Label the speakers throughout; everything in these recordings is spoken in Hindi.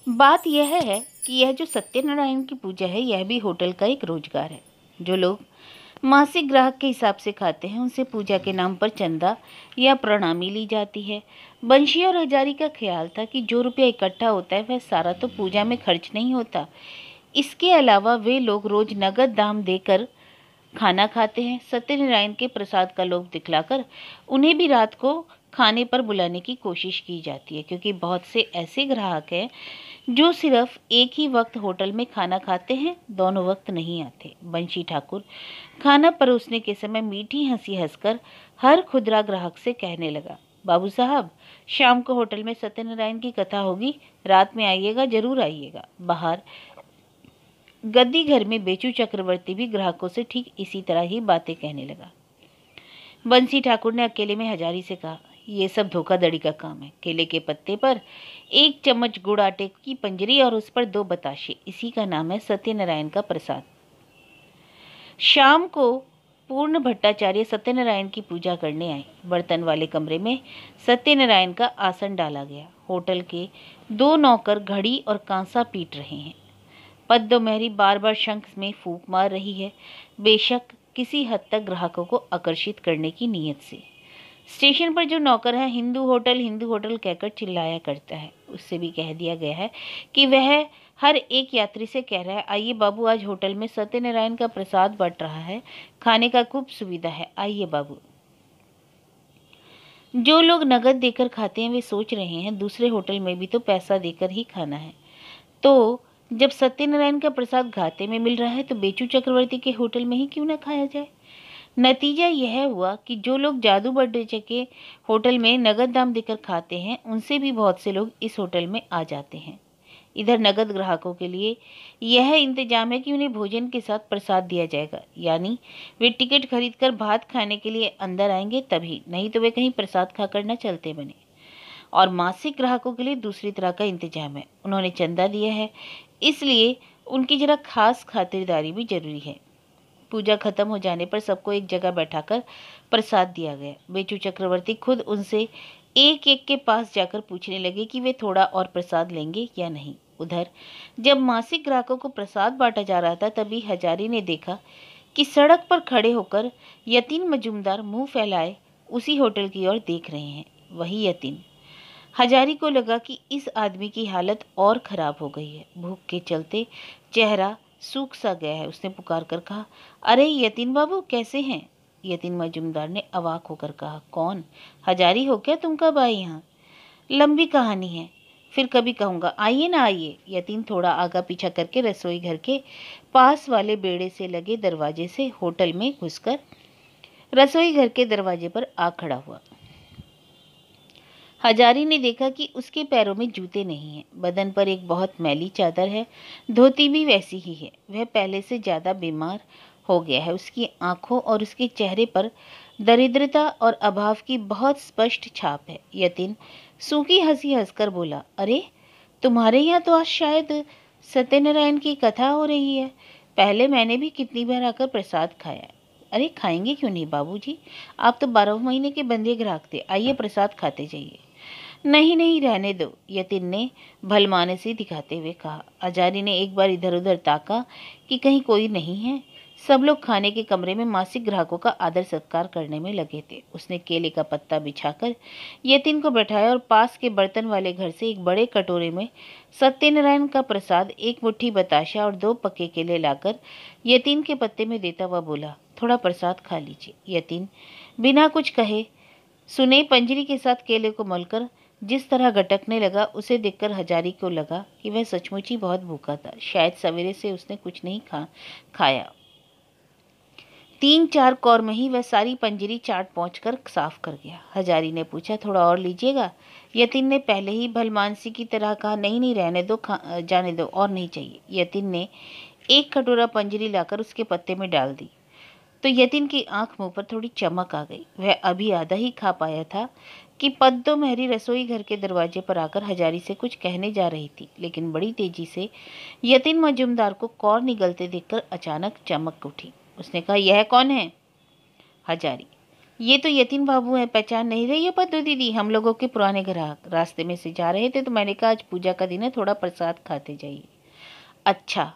Speaker 1: बात यह है कि यह जो सत्यनारायण की पूजा है, यह भी होटल का एक रोजगार है। जो लोग मासिक ग्राहक के हिसाब से खाते हैं, उनसे पूजा के नाम पर चंदा या प्रणामी ली जाती है। बंशी और हजारी का ख्याल था कि जो रुपया इकट्ठा होता है, वह सारा तो पूजा में खर्च नहीं होता। इसके अलावा वे लोग रोज नगद दाम देकर खाना खाते हैं। सत्यनारायण के प्रसाद का लोभ दिखलाकर उन्हें भी रात को खाने पर बुलाने की कोशिश की जाती है, क्योंकि बहुत से ऐसे ग्राहक हैं जो सिर्फ एक ही वक्त होटल में खाना खाते हैं, दोनों वक्त नहीं आते। बंशी ठाकुर खाना परोसने के समय मीठी हंसी हंसकर हर खुदरा ग्राहक से कहने लगा, बाबू साहब, शाम को होटल में सत्यनारायण की कथा होगी, रात में आइएगा, जरूर आइएगा। बाहर गद्दी घर में बेचू चक्रवर्ती भी ग्राहकों से ठीक इसी तरह ही बातें कहने लगा। बंसी ठाकुर ने अकेले में हजारी से कहा, ये सब धोखाधड़ी का काम है। केले के पत्ते पर 1 चम्मच गुड़, आटे की पंजरी और उस पर 2 बताशे, इसी का नाम है सत्यनारायण का प्रसाद। शाम को पूर्ण भट्टाचार्य सत्यनारायण की पूजा करने आए। बर्तन वाले कमरे में सत्यनारायण का आसन डाला गया। होटल के 2 नौकर घड़ी और कांसा पीट रहे हैं। पद्मोहरी बार बार शंख में फूंक मार रही है, बेशक किसी हद तक ग्राहकों को आकर्षित करने की नीयत से। स्टेशन पर जो नौकर है, हिंदू होटल कहकर चिल्लाया करता है। उससे भी कह दिया गया है कि वह हर एक यात्री से कह रहा है, आइए बाबू, आज होटल में सत्यनारायण का प्रसाद बंट रहा है, खाने का खूब सुविधा है, आइए बाबू। जो लोग नगद देकर खाते हैं, वे सोच रहे हैं दूसरे होटल में भी तो पैसा देकर ही खाना है, तो जब सत्यनारायण का प्रसाद घाटे में मिल रहा है, तो बेचू चक्रवर्ती के होटल में ही क्यों न खाया जाए। नतीजा यह हुआ कि जो लोग जादू बड्डे के होटल में नगद दाम देकर खाते हैं, उनसे भी बहुत से लोग इस होटल में आ जाते हैं। इधर नगद ग्राहकों के लिए यह इंतजाम है कि उन्हें भोजन के साथ प्रसाद दिया जाएगा, यानी वे टिकट खरीदकर भात खाने के लिए अंदर आएंगे तभी, नहीं तो वे कहीं प्रसाद खाकर न चलते बने। और मासिक ग्राहकों के लिए दूसरी तरह का इंतजाम है। उन्होंने चंदा दिया है, इसलिए उनकी जरा खास खातिरदारी भी जरूरी है। पूजा खत्म हो जाने पर सबको एक जगह बैठाकर प्रसाद दिया गया। बेचू चक्रवर्ती खुद उनसे एक एक के पास जाकर पूछने लगे कि वे थोड़ा और प्रसाद लेंगे या नहीं। उधर जब मासिक ग्राहकों को प्रसाद बांटा जा रहा था, तभी हजारी ने देखा कि सड़क पर खड़े होकर यतीन मजूमदार मुंह फैलाए उसी होटल की ओर देख रहे हैं। वही यतीन। हजारी को लगा कि इस आदमी की हालत और खराब हो गई है, भूख के चलते चेहरा सूख सा गया है। उसने पुकार कर कहा, अरे यतीन बाबू, कैसे हैं। यतीन मजूमदार ने अवाक होकर कहा, कौन, हजारी हो क्या, तुम कब आए यहाँ। लंबी कहानी है, फिर कभी कहूँगा, आइए ना आइए। यतीन थोड़ा आगा पीछा करके रसोई घर के पास वाले बेड़े से लगे दरवाजे से होटल में घुसकर रसोई घर के दरवाजे पर आ खड़ा हुआ। हजारी ने देखा कि उसके पैरों में जूते नहीं हैं, बदन पर एक बहुत मैली चादर है, धोती भी वैसी ही है। वह पहले से ज्यादा बीमार हो गया है। उसकी आंखों और उसके चेहरे पर दरिद्रता और अभाव की बहुत स्पष्ट छाप है। यतीन सूखी हंसी हंसकर बोला, अरे तुम्हारे यहाँ तो आज शायद सत्यनारायण की कथा हो रही है। पहले मैंने भी कितनी बार आकर प्रसाद खाया। अरे खाएंगे क्यों नहीं बाबूजी, आप तो 12 महीने के बंदे ग्राहक थे, आइए प्रसाद खाते जाइए। नहीं नहीं, रहने दो, यतीन ने भलमाने से दिखाते हुए कहा। हजारी ने एक बार इधर उधर ताका कि कहीं कोई नहीं है। सब लोग खाने के कमरे में मासिक ग्राहकों का आदर सत्कार करने में लगे थे। उसने केले का पत्ता बिछाकर यतीन को बैठाया और पास के बर्तन वाले घर से एक बड़े कटोरे में सत्यनारायण का प्रसाद, 1 मुट्ठी बताशा और 2 पके केले लाकर यतीन के पत्ते में देता हुआ बोला, थोड़ा प्रसाद खा लीजिए। यतीन बिना कुछ कहे सुने पंजरी के साथ केले को मलकर जिस तरह गटकने लगा, उसे देखकर हजारी को लगा कि वह सचमुच ही बहुत भूखा था। शायद सवेरे से उसने कुछ नहीं खाया। 3-4 कौर में ही वह सारी पंजरी चाट पहुँच कर साफ कर गया। हजारी ने पूछा, थोड़ा और लीजिएगा। यतीन ने पहले ही भलमानसी की तरह कहा, नहीं नहीं, रहने दो, जाने दो, और नहीं चाहिए। यतीन ने एक कटोरा पंजरी लाकर उसके पत्ते में डाल दी तो यतीन की आंख मुंह पर थोड़ी चमक आ गई। वह अभी आधा ही खा पाया था कि पद्मोहरी रसोई घर के दरवाजे पर आकर हजारी से कुछ कहने जा रही थी, लेकिन बड़ी तेजी से यतीन मजूमदार को कौर निगलते देखकर अचानक चमक उठी। उसने कहा, यह कौन है। हजारी, ये तो यतीन बाबू हैं, पहचान नहीं रही है पद्दू दीदी? हम लोगों के पुराने ग्राहक रास्ते में से जा रहे थे तो मैंने कहा आज पूजा का दिन है, थोड़ा प्रसाद खाते जाइए। अच्छा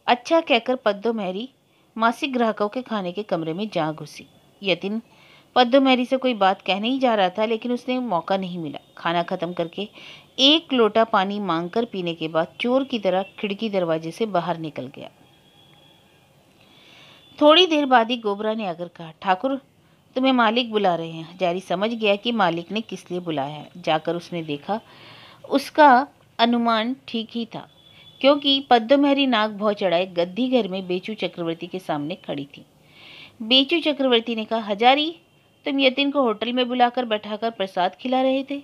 Speaker 1: अच्छा कहकर पद्दो मैरी मासिक ग्राहकों के खाने के कमरे में जा घुसी। यतीन पद्दो मैरी से कोई बात कहने ही जा रहा था, लेकिन उसने मौका नहीं मिला। खाना खत्म करके एक लोटा पानी मांगकर पीने के बाद चोर की तरह खिड़की दरवाजे से बाहर निकल गया। थोड़ी देर बाद ही गोबरा ने आकर कहा, ठाकुर तुम्हें मालिक बुला रहे हैं। हजारी समझ गया कि मालिक ने किस लिए बुलाया है। जाकर उसने देखा, उसका अनुमान ठीक ही था, क्योंकि पद्महरी नाक भौं चढ़ाए गद्दी घर में बेचू चक्रवर्ती के सामने खड़ी थी। बेचू चक्रवर्ती ने कहा, हजारी तुम यतीन को होटल में बुलाकर बैठाकर प्रसाद खिला रहे थे?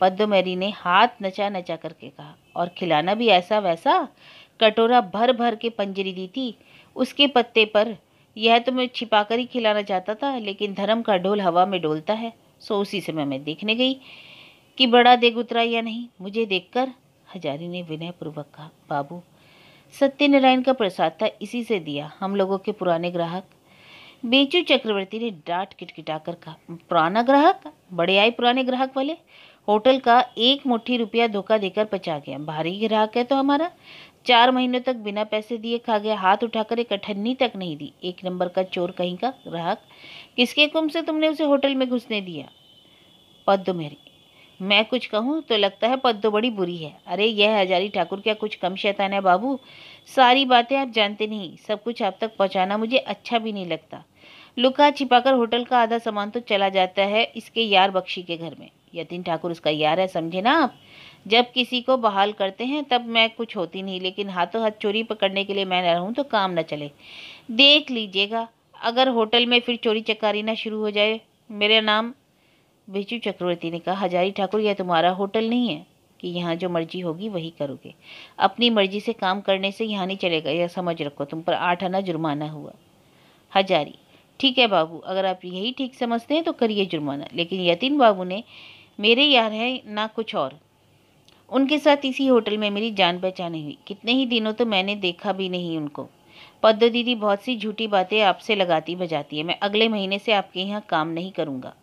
Speaker 1: पद्महरी ने हाथ नचा नचा करके कहा, और खिलाना भी ऐसा वैसा? कटोरा भर भर के पंजरी दी थी उसके पत्ते पर। यह तो मैं छिपाकर ही खिलाना चाहता था, लेकिन धर्म का ढोल हवा में डोलता है, सो उसी समय मैं देखने गई कि बड़ा देग उतरा या नहीं। मुझे देखकर हजारी ने विनयपूर्वक कहा, बाबू सत्यनारायण का प्रसाद था, इसी से दिया, हम लोगों के पुराने ग्राहक। बेचू चक्रवर्ती ने डांट किटकिटाकर कहा, पुराना ग्राहक? बड़े आए पुराने ग्राहक वाले। होटल का एक मुट्ठी रुपया धोखा देकर पचा गया। भारी ग्राहक है तो हमारा। 4 महीनों तक बिना पैसे दिए खा गया। हाथ उठाकर एक अठन्नी तक नहीं दी। 1 नंबर का चोर कहीं का ग्राहक। किसके हुक्म से तुमने उसे होटल में घुसने दिया? पद्दो मेरी, मैं कुछ कहूँ तो लगता है पद्दो बड़ी बुरी है। अरे यह हजारी ठाकुर क्या कुछ कम शैतान है बाबू? सारी बातें आप जानते नहीं, सब कुछ आप तक पहुँचाना मुझे अच्छा भी नहीं लगता। लुका छिपाकर होटल का आधा सामान तो चला जाता है इसके यार बख्शी के घर में। यतीन ठाकुर उसका यार है, समझे ना आप? जब किसी को बहाल करते हैं तब मैं कुछ होती नहीं, लेकिन हाथों हाथ चोरी पकड़ने के लिए मैं न रहूं तो काम न चले। देख लीजिएगा अगर होटल में फिर चोरी चकारी ना शुरू हो जाए। मेरा नाम। बेचू चक्रवर्ती ने कहा, हजारी ठाकुर यह तुम्हारा होटल नहीं है कि यहाँ जो मर्जी होगी वही करोगे। अपनी मर्जी से काम करने से यहाँ नहीं चलेगा, यह समझ रखो। तुम पर 8 आना जुर्माना हुआ। हजारी, ठीक है बाबू, अगर आप यही ठीक समझते हैं तो करिए जुर्माना, लेकिन यतीन बाबू ने मेरे यार हैं ना कुछ और। उनके साथ इसी होटल में मेरी जान पहचान हुई। कितने ही दिनों तो मैंने देखा भी नहीं उनको। पद्दो दीदी बहुत सी झूठी बातें आपसे लगाती बजाती है। मैं अगले महीने से आपके यहाँ काम नहीं करूँगा।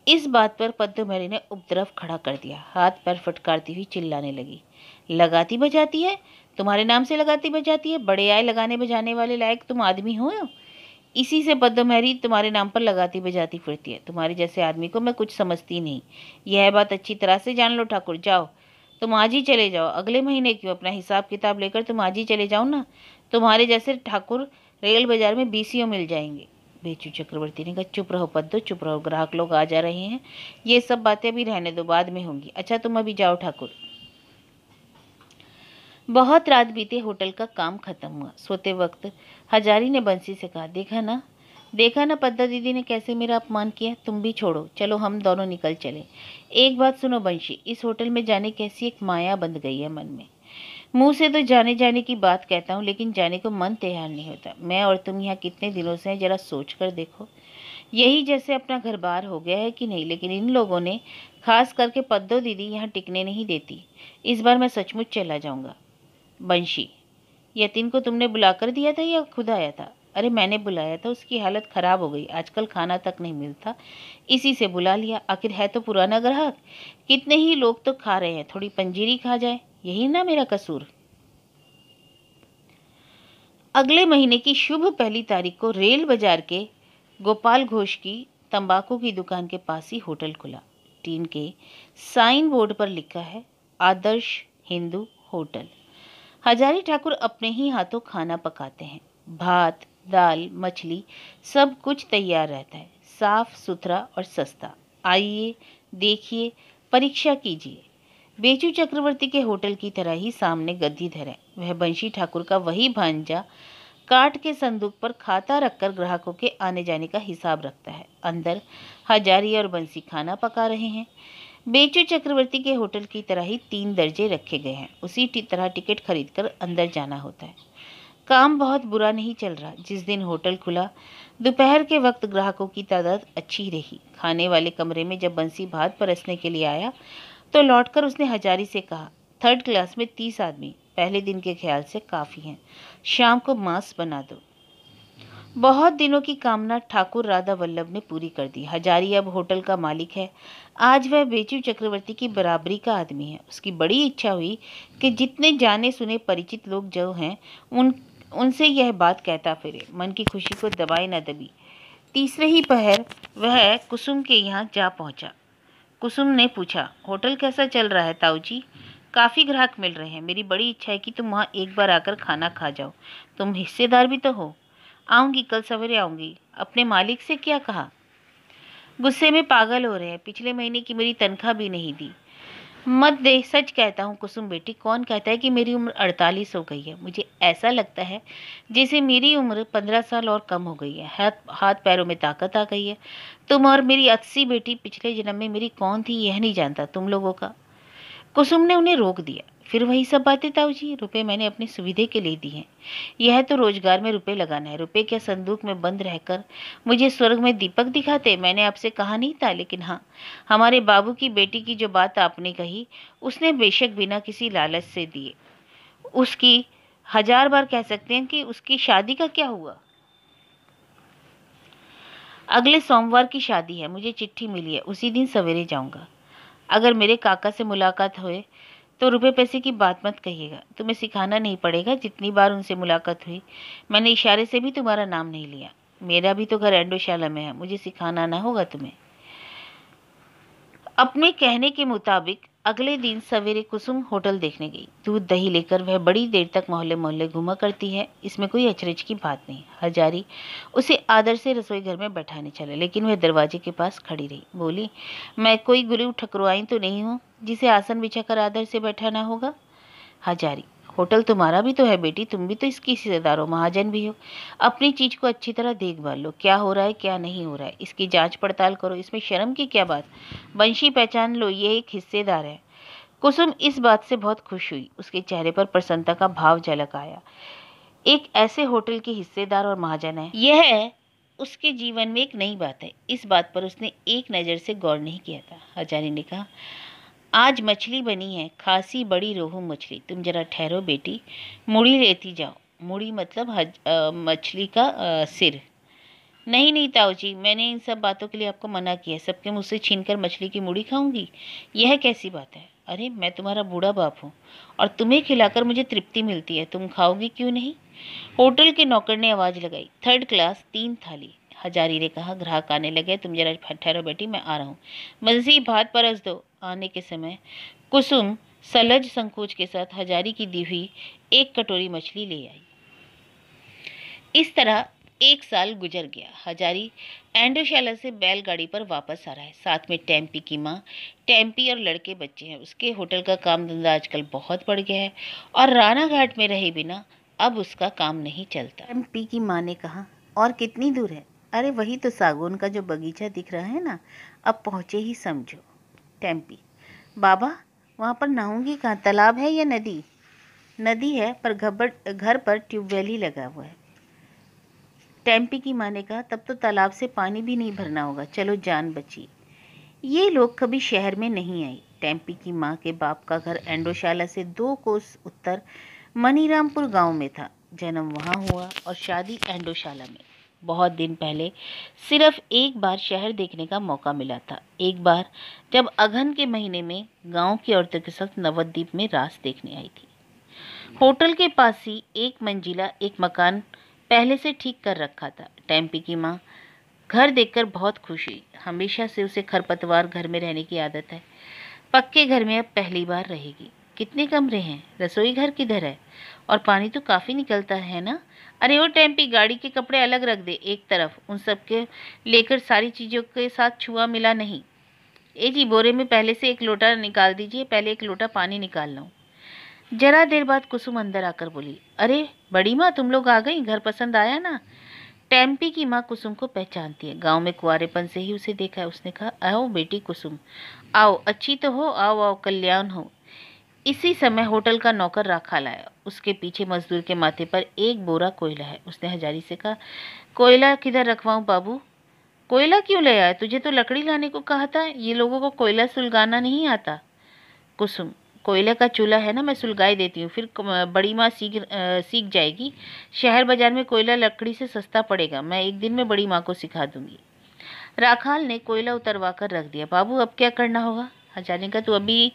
Speaker 1: इस बात पर पद्दो मैरी ने उपद्रव खड़ा कर दिया। हाथ पैर फटकारती हुई चिल्लाने लगी, लगाती बजाती है? तुम्हारे नाम से लगाती बजाती है? बड़े आए लगाने बजाने वाले लायक तुम आदमी हो? इसी से पद्दो मैरी तुम्हारे नाम पर लगाती बजाती फिरती है। तुम्हारे जैसे आदमी को मैं कुछ समझती नहीं, यह बात अच्छी तरह से जान लो। ठाकुर जाओ, तुम आज ही चले जाओ। अगले महीने क्यों, अपना हिसाब किताब लेकर तुम आज ही चले जाओ ना। तुम्हारे जैसे ठाकुर रेल बाजार में बीसियों मिल जाएंगे। बेचू चक्रवर्ती ने कहा, चुप रहो पद्दो, चुप रहो, ग्राहक लोग आ जा रहे हैं, ये सब बातें अभी रहने दो, बाद में होंगी। अच्छा तुम अभी जाओ ठाकुर। बहुत रात बीते होटल का काम खत्म हुआ। सोते वक्त हजारी ने बंसी से कहा, देखा ना पद्दा दीदी ने कैसे मेरा अपमान किया। तुम भी छोड़ो, चलो हम दोनों निकल चले। एक बात सुनो बंशी, इस होटल में जाने कैसी एक माया बंध गई है मन में। मुंह से तो जाने जाने की बात कहता हूँ, लेकिन जाने को मन तैयार नहीं होता। मैं और तुम यहाँ कितने दिनों से हैं, जरा सोच कर देखो। यही जैसे अपना घर बार हो गया है कि नहीं। लेकिन इन लोगों ने, खास करके पद्दो दीदी, यहाँ टिकने नहीं देती। इस बार मैं सचमुच चला जाऊँगा। बंशी, यतीन को तुमने बुलाकर दिया था या खुद आया था? अरे मैंने बुलाया था, उसकी हालत खराब हो गई, आजकल खाना तक नहीं मिलता, इसी से बुला लिया। आखिर है तो पुराना ग्राहक, कितने ही लोग तो खा रहे हैं, थोड़ी पंजीरी खा जाए, यही ना मेरा कसूर। अगले महीने की शुभ 1 तारीख को रेल बाजार के गोपाल घोष की तंबाकू की दुकान के पास ही होटल खुला। टीन के साइन बोर्ड पर लिखा है, आदर्श हिंदू होटल। हजारी ठाकुर अपने ही हाथों खाना पकाते हैं। भात, दाल, मछली सब कुछ तैयार रहता है, साफ सुथरा और सस्ता। आइए, देखिए, परीक्षा कीजिए। बेचू चक्रवर्ती के होटल की तरह ही सामने गद्दीधर है। वह बंशी ठाकुर का वही भांजा काट के संदूक पर खाता रखकर ग्राहकों के आने जाने का हिसाब रखता है। अंदर हजारी और बंसी खाना पका रहे हैं। बेचू चक्रवर्ती के होटल की तरह ही 3 दर्जे रखे गए हैं। उसी तरह टिकट खरीदकर अंदर जाना होता है। काम बहुत बुरा नहीं चल रहा। जिस दिन होटल खुला, दोपहर के वक्त ग्राहकों की तादाद अच्छी रही। खाने वाले कमरे में जब बंसी भात परसने के लिए आया तो लौटकर उसने हजारी से कहा, 3rd क्लास में 30 आदमी पहले दिन के ख्याल से काफ़ी हैं, शाम को मांस बना दो। बहुत दिनों की कामना ठाकुर राधा वल्लभ ने पूरी कर दी। हजारी अब होटल का मालिक है। आज वह बेचू चक्रवर्ती की बराबरी का आदमी है। उसकी बड़ी इच्छा हुई कि जितने जाने सुने परिचित लोग जो हैं उनसे यह बात कहता फिरे। मन की खुशी को दबाए न दबी। तीसरे ही पहर वह कुसुम के यहाँ जा पहुंचा। कुसुम ने पूछा, होटल कैसा चल रहा है ताऊ जी? काफ़ी ग्राहक मिल रहे हैं। मेरी बड़ी इच्छा है कि तुम वहाँ एक बार आकर खाना खा जाओ। तुम हिस्सेदार भी तो हो। आऊँगी, कल सवेरे आऊँगी। अपने मालिक से क्या कहा? गुस्से में पागल हो रहे हैं। पिछले महीने की मेरी तनख्वाह भी नहीं दी। मत दे, सच कहता हूँ कुसुम बेटी। कौन कहता है कि मेरी उम्र 48 हो गई है? मुझे ऐसा लगता है जैसे मेरी उम्र 15 साल और कम हो गई है। हाथ पैरों में ताकत आ गई है। तुम और मेरी 80 बेटी पिछले जन्म में मेरी कौन थी यह नहीं जानता तुम लोगों का। कुसुम ने उन्हें रोक दिया। फिर वही सब बातें ताऊ जी। रुपए मैंने अपनी सुविधा के लिए दी हैं। यह तो रोजगार में रुपए लगाना है। रुपए क्या संदूक में बंद रहकर मुझे स्वर्ग में दीपक दिखाते? मैंने आपसे कहा नहीं था, लेकिन हाँ, हमारे बाबू की बेटी की जो बात आपने कही उसने बेशक बिना किसी लालच से दिए। उसकी 1000 बार कह सकते हैं कि उसकी शादी का क्या हुआ? अगले सोमवार की शादी है। मुझे चिट्ठी मिली है। उसी दिन सवेरे जाऊंगा। अगर मेरे काका से मुलाकात हुए तो रुपए पैसे की बात मत कहिएगा। तुम्हें सिखाना नहीं पड़ेगा। जितनी बार उनसे मुलाकात हुई मैंने इशारे से भी तुम्हारा नाम नहीं लिया। मेरा भी तो घर एंडोशाला में है। मुझे सिखाना ना होगा तुम्हें। अपने कहने के मुताबिक अगले दिन सवेरे कुसुम होटल देखने गई। दूध दही लेकर वह बड़ी देर तक मोहल्ले मोहल्ले घूमा करती है। इसमें कोई अचरज की बात नहीं। हजारी उसे आदर से रसोई घर में बैठाने चले, लेकिन वह दरवाजे के पास खड़ी रही। बोली, मैं कोई गुरु ठकुराई तो नहीं हूँ जिसे आसन बिछाकर आदर से बैठाना होगा? हजारी, होटल तुम्हारा भी तो है बेटी। तुम भी तो इसकी हिस्सेदार हो, महाजन भी हो। अपनी चीज को अच्छी तरह देखभाल लो। क्या हो रहा है क्या नहीं हो रहा है इसकी जांच पड़ताल करो। इसमें शर्म की क्या बात? वंशी पहचान लो, ये एक हिस्सेदार है। कुसुम इस बात से बहुत खुश हुई। उसके चेहरे पर प्रसन्नता का भाव झलक आया। एक ऐसे होटल के हिस्सेदार और महाजन है, यह उसके जीवन में एक नई बात है। इस बात पर उसने एक नज़र से गौर नहीं किया था। हजारी ने कहा, आज मछली बनी है, खासी बड़ी रोहू मछली। तुम जरा ठहरो बेटी, मुड़ी लेती जाओ। मुड़ी मतलब मछली का सिर। नहीं नहीं ताऊ जी, मैंने इन सब बातों के लिए आपको मना किया है। सबके मुँह से छीनकर मछली की मुड़ी खाऊंगी, यह कैसी बात है? अरे मैं तुम्हारा बूढ़ा बाप हूँ और तुम्हें खिलाकर मुझे तृप्ति मिलती है। तुम खाओगी क्यों नहीं? होटल के नौकर ने आवाज़ लगाई, 3rd क्लास 3 थाली। हजारी ने कहा, ग्राहक आने लगे, तुम जरा ठहरो बेटी, मैं आ रहा हूँ। मज़ीद भात परस दो। आने के समय कुसुम सलज संकोच के साथ हजारी की दी हुई एक कटोरी मछली ले आई। इस तरह 1 साल गुजर गया। हजारी एंडोशाला से बैलगाड़ी पर वापस आ रहा है। साथ में टेम्पी की माँ, टेम्पी और लड़के बच्चे हैं। उसके होटल का काम धंधा आजकल बहुत बढ़ गया है और राना घाट में रहे बिना अब उसका काम नहीं चलता। टेम्पी की माँ ने कहा, और कितनी दूर है? अरे वही तो सागौन का जो बगीचा दिख रहा है ना, अब पहुँचे ही समझो। टेम्पी, बाबा वहाँ पर नहाऊंगी कहाँ? तालाब है या नदी? नदी है, पर घर पर ट्यूबवेल ही लगा हुआ है। टेम्पी की माँ ने कहा, तब तो तालाब से पानी भी नहीं भरना होगा। चलो जान बची। ये लोग कभी शहर में नहीं आई। टेम्पी की माँ के बाप का घर एंडोशाला से 2 कोस उत्तर मनीरामपुर गांव में था। जन्म वहाँ हुआ और शादी एंडोशाला में। बहुत दिन पहले सिर्फ एक बार शहर देखने का मौका मिला था। एक बार जब अगहन के महीने में गांव की औरतों के साथ नवद्वीप में रास देखने आई थी। होटल के पास ही एक मंजिला एक मकान पहले से ठीक कर रखा था। टेम्पी की माँ घर देखकर बहुत खुश हुई। हमेशा से उसे खरपतवार घर में रहने की आदत है। पक्के घर में अब पहली बार रहेगी। कितने कमरे हैं? रसोई घर किधर है? और पानी तो काफ़ी निकलता है ना? अरे वो टेम्पी, गाड़ी के कपड़े अलग रख दे एक तरफ। उन सब के लेकर सारी चीज़ों के साथ छुआ मिला नहीं। ए जी, बोरे में पहले से एक लोटा निकाल दीजिए। पहले एक लोटा पानी निकाल लो। जरा देर बाद कुसुम अंदर आकर बोली, अरे बड़ी माँ, तुम लोग आ गई? घर पसंद आया ना? टेम्पी की माँ कुसुम को पहचानती है। गांव में कुंवारेपन से ही उसे देखा है। उसने कहा, आओ बेटी कुसुम, आओ, अच्छी तो हो, आओ आओ, कल्याण हो। इसी समय होटल का नौकर राखा लाया। उसके पीछे मजदूर के माथे पर एक बोरा कोयला है। उसने हजारी से कहा, कोयला किधर रखवाऊं बाबू? कोयला क्यों ले आया? तुझे तो लकड़ी लाने को कहा था। ये लोगों को कोयला सुलगाना नहीं आता। कुसुम, कोयले का चूल्हा है ना, मैं सुलगाई देती हूँ, फिर बड़ी माँ सीख जाएगी। शहर बाजार में कोयला लकड़ी से सस्ता पड़ेगा, मैं एक दिन में बड़ी माँ को सिखा दूंगी। राखाल ने कोयला उतरवा कर रख दिया। बाबू अब क्या करना होगा? हजारी का तू अभी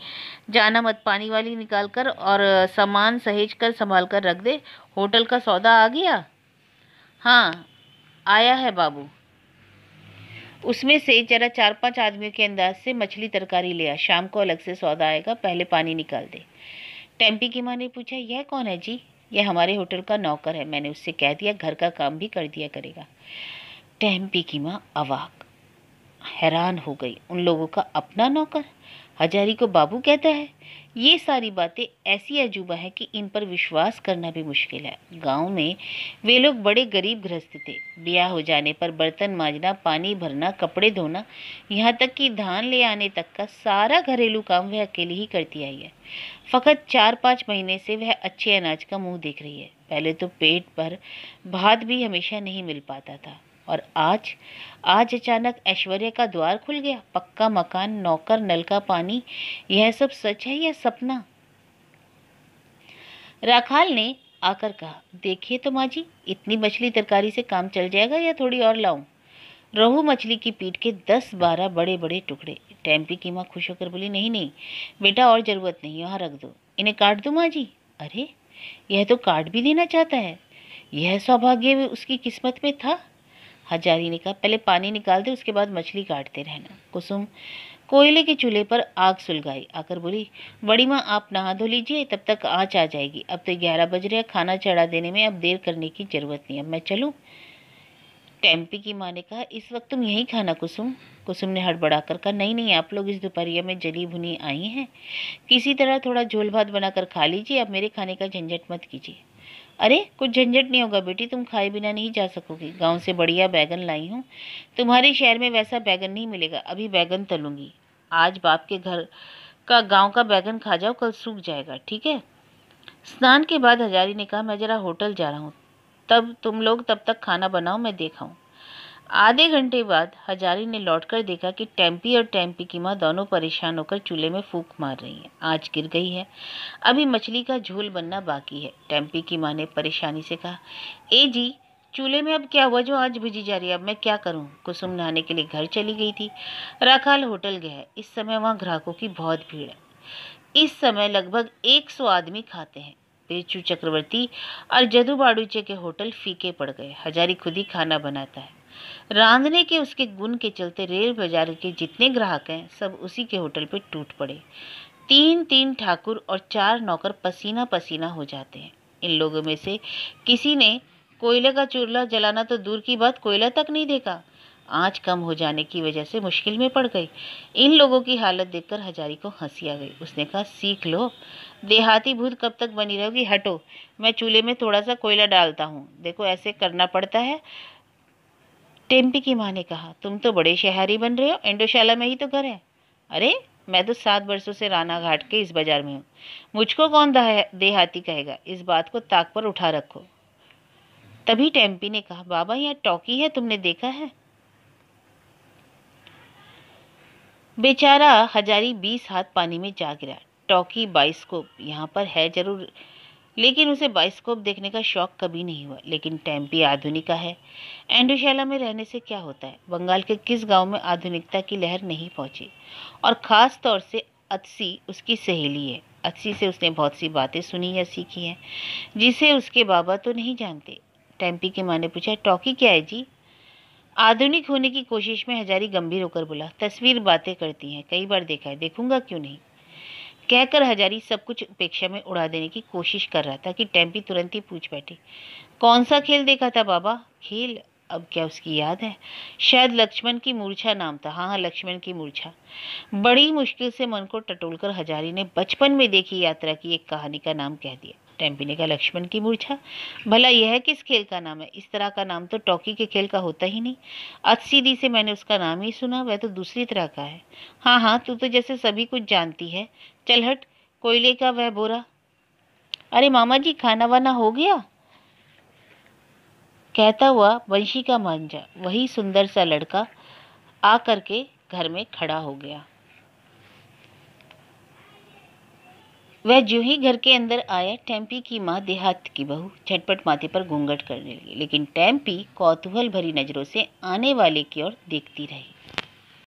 Speaker 1: जाना मत, पानी वाली निकाल कर और सामान सहेज कर संभाल कर रख दे। होटल का सौदा आ गया? हाँ आया है बाबू। उसमें से जरा 4-5 आदमियों के अंदाज से मछली तरकारी ले आ, शाम को अलग से सौदा आएगा, पहले पानी निकाल दे। टेम्पी की माँ ने पूछा, यह कौन है जी? यह हमारे होटल का नौकर है, मैंने उससे कह दिया घर का काम भी कर दिया करेगा। टेम्पी की माँ अवाक, हैरान हो गई। उन लोगों का अपना नौकर हजारी को बाबू कहता है? ये सारी बातें ऐसी अजूबा है कि इन पर विश्वास करना भी मुश्किल है। गांव में वे लोग बड़े गरीब गृहस्थ थे। ब्याह हो जाने पर बर्तन मांजना, पानी भरना, कपड़े धोना, यहाँ तक कि धान ले आने तक का सारा घरेलू काम वह अकेले ही करती आई है। फकत 4-5 महीने से वह अच्छे अनाज का मुंह देख रही है। पहले तो पेट पर भात भी हमेशा नहीं मिल पाता था, और आज आज अचानक ऐश्वर्य का द्वार खुल गया। पक्का मकान, नौकर, नल का पानी, यह सब सच है या सपना? राखाल ने आकर कहा, देखिए तो माँ जी, इतनी मछली तरकारी से काम चल जाएगा या थोड़ी और लाऊं? रोहू मछली की पीट के 10-12 बड़े बड़े टुकड़े। टेम्पी की माँ खुश होकर बोली, नहीं नहीं बेटा, और जरूरत नहीं, यहाँ रख दो। इन्हें काट दूं माँ जी? अरे यह तो काट भी देना चाहता है, यह सौभाग्य उसकी किस्मत में था। हजारी ने कहा, पहले पानी निकाल दे, उसके बाद मछली काटते रहना। कुसुम कोयले के चूल्हे पर आग सुलगाई, आकर बोली, बड़ी माँ आप नहा धो लीजिए, तब तक आँच आ जाएगी। अब तो 11 बज रहे हैं, खाना चढ़ा देने में अब देर करने की जरूरत नहीं। अब मैं चलूं? टेम्पी की माँ ने कहा, इस वक्त तुम यहीं खाना कुसुम। कुसुम ने हड़बड़ाकर कहा, नहीं नहीं, आप लोग इस दोपहरिया में जली भुनी आई हैं, किसी तरह थोड़ा झोल भात बनाकर खा लीजिए, अब मेरे खाने का झंझट मत कीजिए। अरे कुछ झंझट नहीं होगा बेटी, तुम खाए बिना नहीं जा सकोगी। गांव से बढ़िया बैगन लाई हूँ, तुम्हारे शहर में वैसा बैगन नहीं मिलेगा। अभी बैगन तलूंगी, आज बाप के घर का गांव का बैगन खा जाओ, कल सूख जाएगा, ठीक है? स्नान के बाद हजारी ने कहा, मैं जरा होटल जा रहा हूँ, तब तुम लोग तब तक खाना बनाओ, मैं देखा हूँ। आधे घंटे बाद हजारी ने लौटकर देखा कि टेम्पी और टेम्पी की माँ दोनों परेशान होकर चूल्हे में फूंक मार रही हैं। आँच गिर गई है, अभी मछली का झोल बनना बाकी है। टेम्पी की माँ ने परेशानी से कहा, ए जी, चूल्हे में अब क्या हुआ जो आँच बुझी जा रही है? अब मैं क्या करूं? कुसुम नहाने के लिए घर चली गई थी। राखाल होटल गया है, इस समय वहाँ ग्राहकों की बहुत भीड़ है। इस समय लगभग 100 आदमी खाते हैं। पेचू चक्रवर्ती और जदू बाड़ूचे के होटल फीके पड़ गए। हजारी खुद ही खाना बनाता है। रांधने के उसके गुण के चलते रेल बाजार के जितने ग्राहक हैं सब उसी के होटल पे टूट पड़े। 3-3 ठाकुर और 4 नौकर पसीना पसीना हो जाते हैं। इन लोगों में से किसी ने कोयले का चूल्हा जलाना तो दूर की बात, कोयला तक नहीं देखा। आँच कम हो जाने की वजह से मुश्किल में पड़ गई। इन लोगों की हालत देखकर हजारी को हंसी आ गई। उसने कहा, सीख लो, देहाती भूत कब तक बनी रहोगी? हटो, मैं चूल्हे में थोड़ा सा कोयला डालता हूँ, देखो ऐसे करना पड़ता है। टेम्पी की माँ ने कहा, तुम तो बड़े शहरी बन रहे हो, इंडोशाला में ही तो घर है। अरे मैं तो 7 वर्षों से राना घाट के इस बाजार में हूँ, मुझको कौन देहाती कहेगा? इस बात को ताक पर उठा रखो। तभी टेम्पी ने कहा, बाबा यहाँ टॉकी है, तुमने देखा है? बेचारा हजारी 20 हाथ पानी में जा गिरा। टॉकी, बाइस्कोप यहाँ पर है जरूर, लेकिन उसे बाइस्कोप देखने का शौक कभी नहीं हुआ। लेकिन टेम्पी आधुनिक है। एंडोशाला में रहने से क्या होता है? बंगाल के किस गांव में आधुनिकता की लहर नहीं पहुंची? और ख़ास तौर से अत्सी उसकी सहेली है। अत्सी से उसने बहुत सी बातें सुनी या सीखी हैं जिसे उसके बाबा तो नहीं जानते। टेम्पी की माँ ने पूछा, टॉकी क्या है जी? आधुनिक होने की कोशिश में हजारी गंभीर होकर बोला, तस्वीर बातें करती हैं, कई बार देखा है, देखूंगा क्यों नहीं? कहकर हजारी सब कुछ उपेक्षा में उड़ा देने की कोशिश कर रहा था कि टेम्पी तुरंत ही पूछ बैठी, कौन सा खेल देखा था बाबा? खेल? अब क्या उसकी याद है? शायद लक्ष्मण की मूर्छा नाम था। हाँ हाँ, लक्ष्मण की मूर्छा। बड़ी मुश्किल से मन को टटोलकर हजारी ने बचपन में देखी यात्रा की एक कहानी का नाम कह दिया। टेम्पी ने कहा, लक्ष्मण की मूर्छा? भला यह किस खेल का नाम है? इस तरह का नाम तो टॉकी के खेल का होता ही नहीं। अत्सीदी से मैंने उसका नाम ही सुना, वह तो दूसरी तरह का है। हाँ हाँ, तू तो जैसे सभी कुछ जानती है। चल हट, कोयले का वह बोरा। अरे मामा जी, खाना वाना हो गया? कहता हुआ वंशी का मांझा, वही सुंदर सा लड़का, आ करके घर में खड़ा हो गया। वह जो ही घर के अंदर आया, टेम्पी की माँ, देहात की बहू, झटपट माथे पर घूंघट करने लगी, लेकिन टेम्पी कौतूहल भरी नजरों से आने वाले की ओर देखती रही।